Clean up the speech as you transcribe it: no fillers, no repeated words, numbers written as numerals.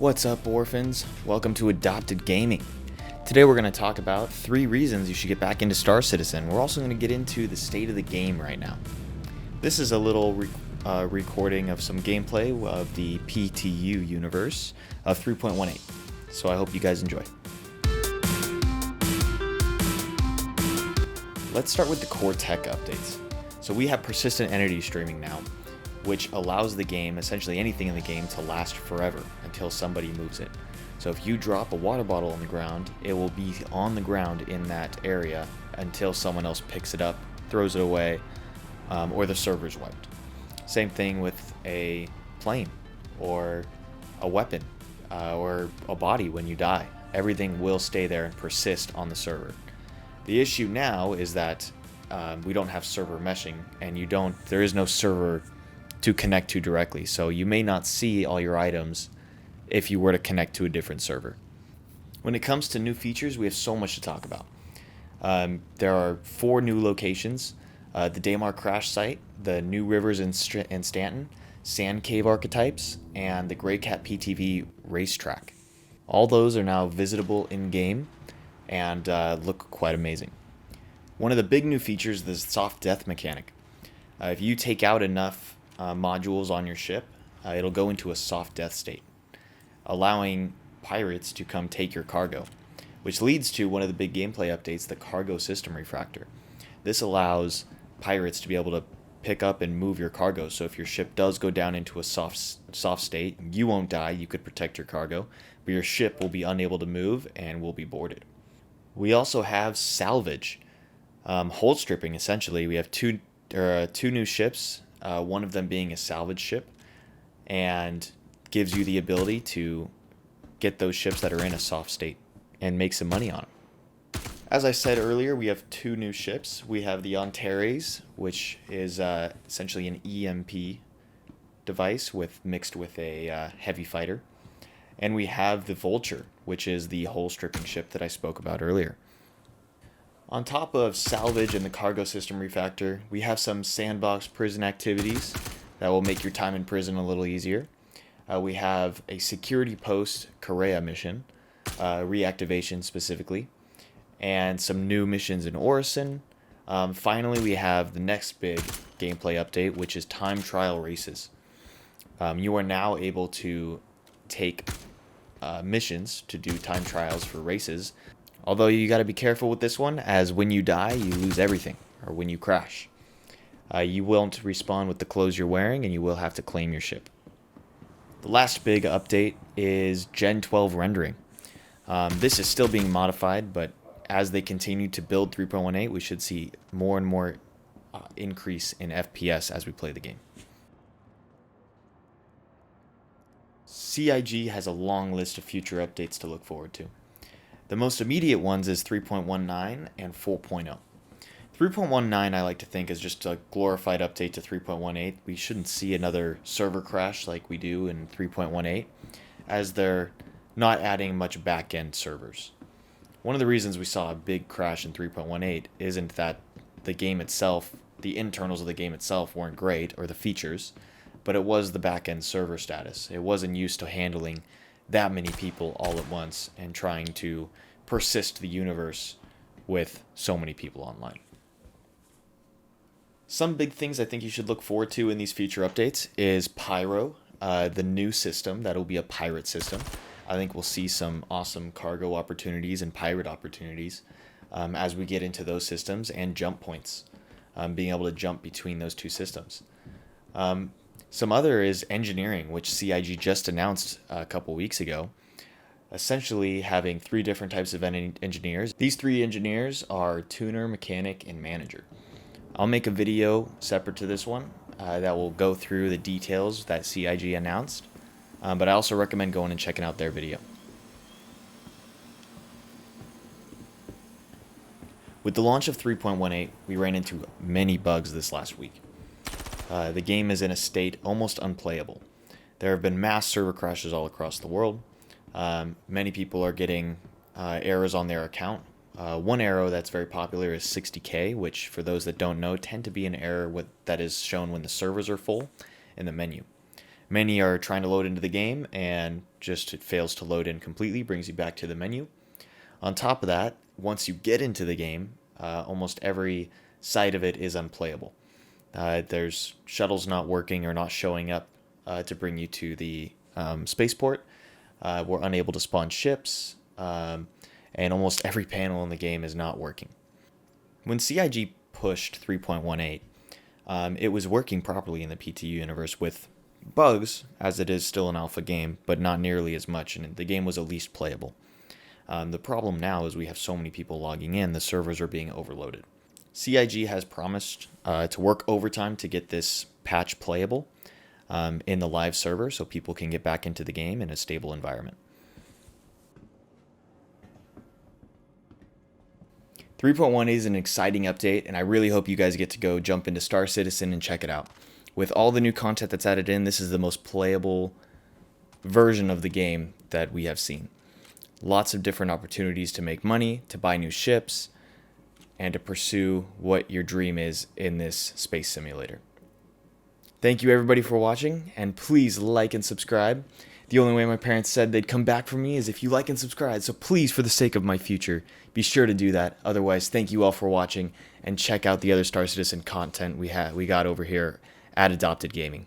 What's up, orphans? Welcome to Adopted Gaming. Today we're going to talk about 3 reasons you should get back into Star Citizen. We're also going to get into the state of the game right now. This is a little recording of some gameplay of the PTU universe of 3.18, so I hope you guys enjoy. Let's start with the core tech updates. So we have persistent entity streaming now, which allows the game, essentially anything in the game, to last forever until somebody moves it. So if you drop a water bottle on the ground, it will be on the ground in that area until someone else picks it up, throws it away, or the server's wiped. Same thing with a plane or a weapon or a body when you die. Everything will stay there and persist on the server. The issue now is that we don't have server meshing, and there is no server to connect to directly, so you may not see all your items if you were to connect to a different server. When it comes to new features, we have so much to talk about. There are 4 new locations: the Daymar crash site, the new rivers in Stanton, sand cave archetypes, and the Grey Cat PTV racetrack. All those are now visitable in-game and look quite amazing. One of the big new features is the soft death mechanic. If you take out enough modules on your ship, it'll go into a soft death state, allowing pirates to come take your cargo, which leads to one of the big gameplay updates, the cargo system refractor. This allows pirates to be able to pick up and move your cargo, so if your ship does go down into a soft state, you won't die, you could protect your cargo, but your ship will be unable to move and will be boarded. We also have salvage, hold stripping. Essentially, we have two new ships, one of them being a salvage ship, and gives you the ability to get those ships that are in a soft state and make some money on them. As I said earlier, we have 2 new ships. We have the Antares, which is essentially an EMP device mixed with a heavy fighter. And we have the Vulture, which is the hull stripping ship that I spoke about earlier. On top of salvage and the cargo system refactor, we have some sandbox prison activities that will make your time in prison a little easier. We have a security post Korea mission, reactivation specifically, and some new missions in Orison. Finally, we have the next big gameplay update, which is time trial races. You are now able to take missions to do time trials for races. Although you got to be careful with this one, as when you die, you lose everything, or when you crash. You won't respawn with the clothes you're wearing, and you will have to claim your ship. The last big update is Gen 12 rendering. This is still being modified, but as they continue to build 3.18, we should see more and more increase in FPS as we play the game. CIG has a long list of future updates to look forward to. The most immediate ones is 3.19 and 4.0. 3.19 I like to think is just a glorified update to 3.18. We shouldn't see another server crash like we do in 3.18, as they're not adding much back-end servers. One of the reasons we saw a big crash in 3.18 isn't that the game itself, the internals of the game itself weren't great, or the features, but it was the back-end server status. It wasn't used to handling that many people all at once and trying to persist the universe with so many people online. Some big things I think you should look forward to in these future updates is Pyro, the new system that will be a pirate system. I think we'll see some awesome cargo opportunities and pirate opportunities as we get into those systems, and jump points, being able to jump between those 2 systems. Some other is engineering, which CIG just announced a couple weeks ago, essentially having 3 different types of engineers. These 3 engineers are tuner, mechanic, and manager. I'll make a video separate to this one that will go through the details that CIG announced, but I also recommend going and checking out their video. With the launch of 3.18, we ran into many bugs this last week. The game is in a state almost unplayable. There have been mass server crashes all across the world. Many people are getting errors on their account. One error that's very popular is 60K, which, for those that don't know, tend to be an error that is shown when the servers are full in the menu. Many are trying to load into the game and just it fails to load in completely, brings you back to the menu. On top of that, once you get into the game, almost every side of it is unplayable. There's shuttles not working or not showing up to bring you to the spaceport. We're unable to spawn ships, and almost every panel in the game is not working. When CIG pushed 3.18, it was working properly in the PTU universe with bugs, as it is still an alpha game, but not nearly as much, and the game was at least playable. The problem now is we have so many people logging in, the servers are being overloaded. CIG has promised to work overtime to get this patch playable in the live server so people can get back into the game in a stable environment. 3.1 is an exciting update, and I really hope you guys get to go jump into Star Citizen and check it out. With all the new content that's added in, this is the most playable version of the game that we have seen. Lots of different opportunities to make money, to buy new ships, and to pursue what your dream is in this space simulator. Thank you everybody for watching, and please like and subscribe. The only way my parents said they'd come back for me is if you like and subscribe, so please, for the sake of my future, be sure to do that. Otherwise, thank you all for watching, and check out the other Star Citizen content we got over here at Adopted Gaming.